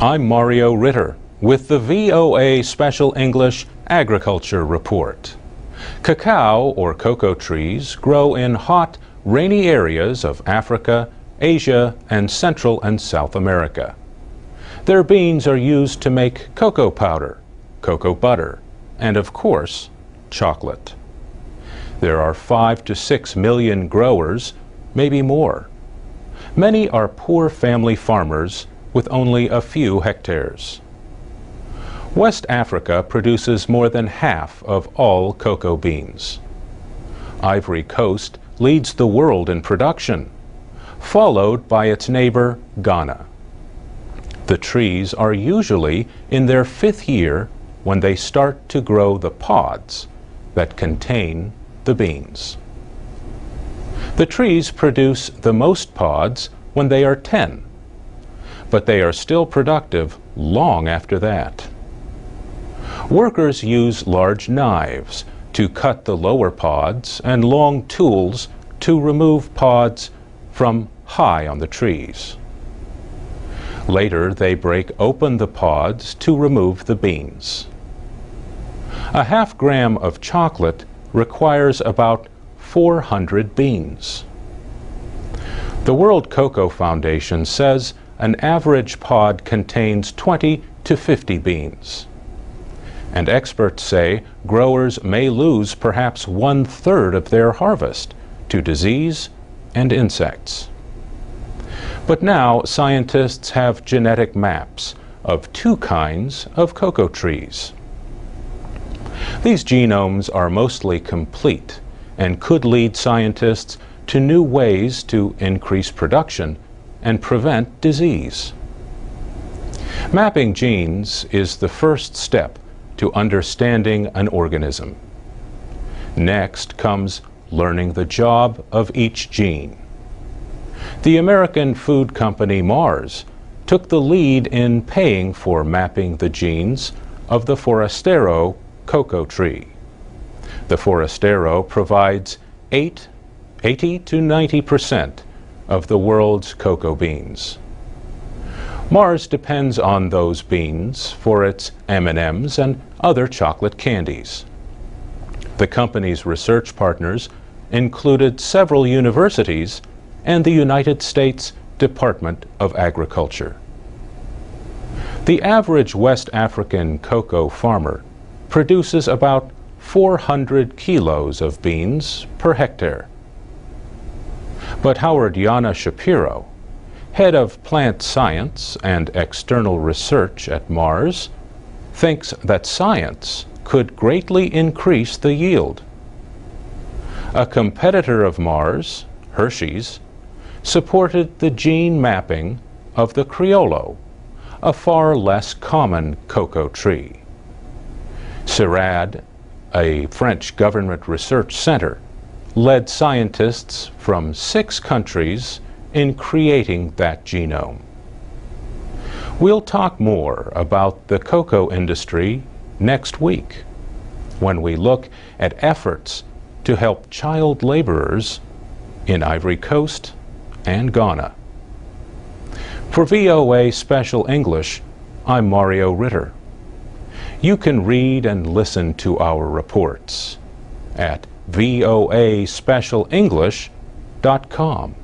I'm Mario Ritter with the VOA Special English Agriculture Report. Cacao or cocoa trees grow in hot, rainy areas of Africa, Asia, and Central and South America. Their beans are used to make cocoa powder, cocoa butter, and of course, chocolate. There are 5 to 6 million growers, maybe more. Many are poor family farmers with only a few hectares. West Africa produces more than half of all cocoa beans. Ivory Coast leads the world in production, followed by its neighbor Ghana. The trees are usually in their 5th year when they start to grow the pods that contain the beans. The trees produce the most pods when they are 10, but they are still productive long after that. Workers use large knives to cut the lower pods and long tools to remove pods from high on the trees. Later, they break open the pods to remove the beans. A half gram of chocolate requires about 400 beans. The World Cocoa Foundation says an average pod contains 20 to 50 beans. And experts say growers may lose perhaps 1/3 of their harvest to disease and insects. But now scientists have genetic maps of 2 kinds of cocoa trees. These genomes are mostly complete and could lead scientists to new ways to increase production and prevent disease. Mapping genes is the first step to understanding an organism. Next comes learning the job of each gene. The American food company Mars took the lead in paying for mapping the genes of the Forastero cocoa tree. The Forastero provides 80 to 90% of the world's cocoa beans. Mars depends on those beans for its M&Ms and other chocolate candies. The company's research partners included several universities and the United States Department of Agriculture. The average West African cocoa farmer produces about 400 kilos of beans per hectare. But Howard Yana Shapiro, head of plant science and external research at Mars, thinks that science could greatly increase the yield. A competitor of Mars, Hershey's, supported the gene mapping of the Criollo, a far less common cocoa tree. CIRAD, a French government research center, led scientists from 6 countries in creating that genome. We'll talk more about the cocoa industry next week when we look at efforts to help child laborers in Ivory Coast and Ghana. For VOA Special English, I'm Mario Ritter. You can read and listen to our reports at voaspecialenglish.com.